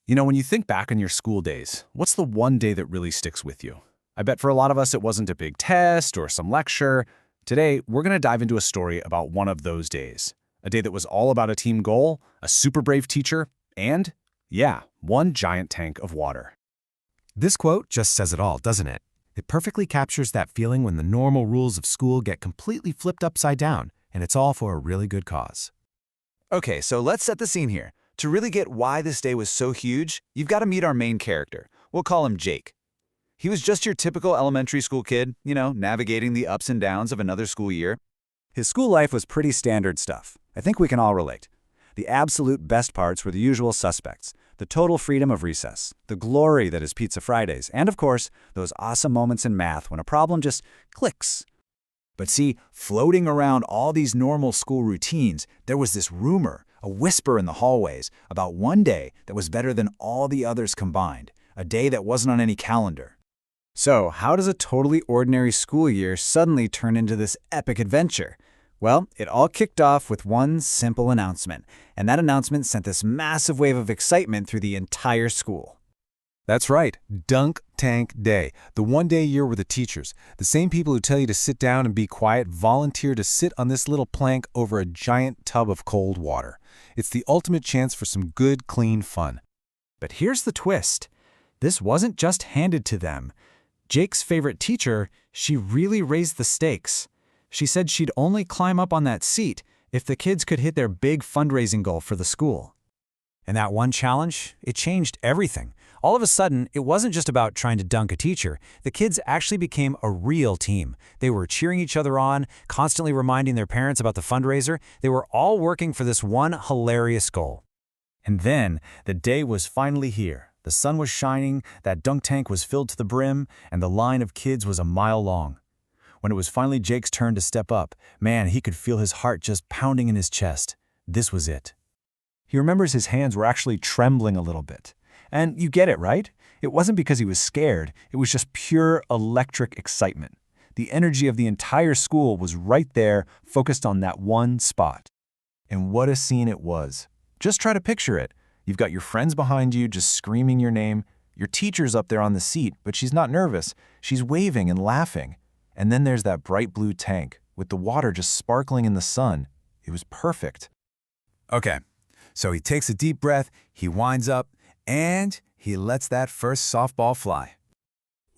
When you think back on your school days, what's the one day that really sticks with you? I bet for a lot of us it wasn't a big test or some lecture. Today, we're going to dive into a story about one of those days. A day that was all about a team goal, a super brave teacher, and, yeah, one giant tank of water. This quote just says it all, doesn't it? It perfectly captures that feeling when the normal rules of school get completely flipped upside down, and it's all for a really good cause. Okay, so let's set the scene here. To really get why this day was so huge, you've got to meet our main character. We'll call him Jake. He was just your typical elementary school kid, navigating the ups and downs of another school year. His school life was pretty standard stuff. I think we can all relate. The absolute best parts were the usual suspects. The total freedom of recess, the glory that is Pizza Fridays, and of course, those awesome moments in math when a problem just clicks. But see, floating around all these normal school routines, there was this rumor, a whisper in the hallways, about one day that was better than all the others combined, a day that wasn't on any calendar. So, how does a totally ordinary school year suddenly turn into this epic adventure? Well, it all kicked off with one simple announcement, and that announcement sent this massive wave of excitement through the entire school. That's right, Dunk Tank Day, the one-day a year where the teachers, the same people who tell you to sit down and be quiet, volunteer to sit on this little plank over a giant tub of cold water. It's the ultimate chance for some good, clean fun. But here's the twist. This wasn't just handed to them. Jake's favorite teacher, she really raised the stakes. She said she'd only climb up on that seat if the kids could hit their big fundraising goal for the school. And that one challenge, it changed everything. All of a sudden, it wasn't just about trying to dunk a teacher. The kids actually became a real team. They were cheering each other on, constantly reminding their parents about the fundraiser. They were all working for this one hilarious goal. And then, the day was finally here. The sun was shining, that dunk tank was filled to the brim, and the line of kids was a mile long. When it was finally Jake's turn to step up, man, he could feel his heart just pounding in his chest. This was it. He remembers his hands were actually trembling a little bit. And you get it, right? It wasn't because he was scared. It was just pure electric excitement. The energy of the entire school was right there, focused on that one spot. And what a scene it was. Just try to picture it. You've got your friends behind you just screaming your name. Your teacher's up there on the seat, but she's not nervous. She's waving and laughing. And then there's that bright blue tank, with the water just sparkling in the sun. It was perfect. Okay, so he takes a deep breath, he winds up, and he lets that first softball fly.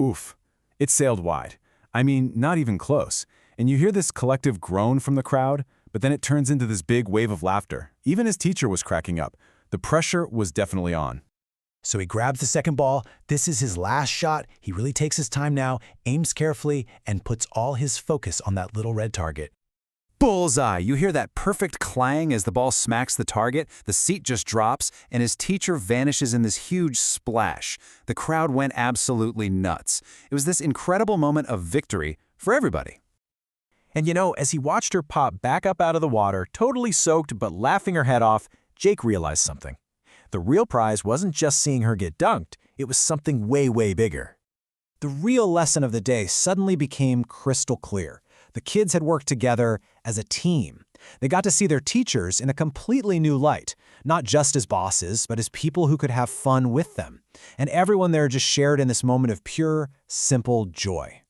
Oof. It sailed wide. I mean, not even close. And you hear this collective groan from the crowd, but then it turns into this big wave of laughter. Even his teacher was cracking up. The pressure was definitely on. So he grabs the second ball. This is his last shot. He really takes his time now, aims carefully, and puts all his focus on that little red target. Bullseye! You hear that perfect clang as the ball smacks the target, the seat just drops, and his teacher vanishes in this huge splash. The crowd went absolutely nuts. It was this incredible moment of victory for everybody. And as he watched her pop back up out of the water, totally soaked but laughing her head off, Jake realized something. The real prize wasn't just seeing her get dunked, it was something way, way bigger. The real lesson of the day suddenly became crystal clear. The kids had worked together as a team. They got to see their teachers in a completely new light, not just as bosses, but as people who could have fun with them. And everyone there just shared in this moment of pure, simple joy.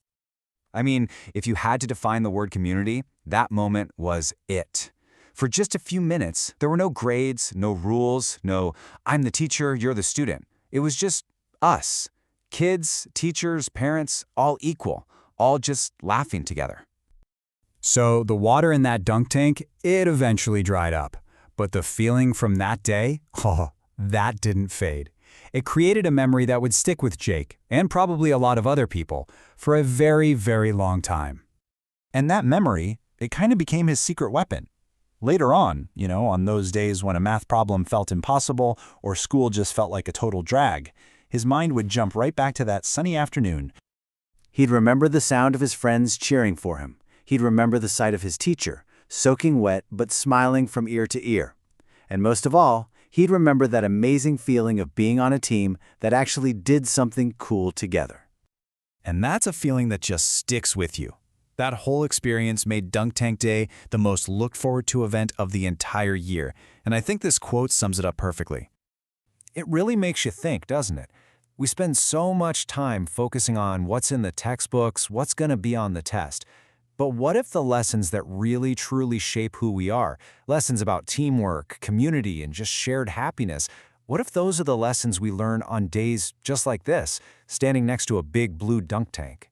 I mean, if you had to define the word community, that moment was it. For just a few minutes, there were no grades, no rules, no I'm the teacher, you're the student. It was just us. Kids, teachers, parents, all equal, all just laughing together. So the water in that dunk tank, it eventually dried up. But the feeling from that day, that didn't fade. It created a memory that would stick with Jake, and probably a lot of other people, for a very, very long time. And that memory, it kind of became his secret weapon. Later on, on those days when a math problem felt impossible or school just felt like a total drag, his mind would jump right back to that sunny afternoon. He'd remember the sound of his friends cheering for him. He'd remember the sight of his teacher, soaking wet but smiling from ear to ear. And most of all, he'd remember that amazing feeling of being on a team that actually did something cool together. And that's a feeling that just sticks with you. That whole experience made Dunk Tank Day the most looked forward to event of the entire year, and I think this quote sums it up perfectly. It really makes you think, doesn't it? We spend so much time focusing on what's in the textbooks, what's going to be on the test. But what if the lessons that really truly shape who we are, lessons about teamwork, community, and just shared happiness, what if those are the lessons we learn on days just like this, standing next to a big blue dunk tank?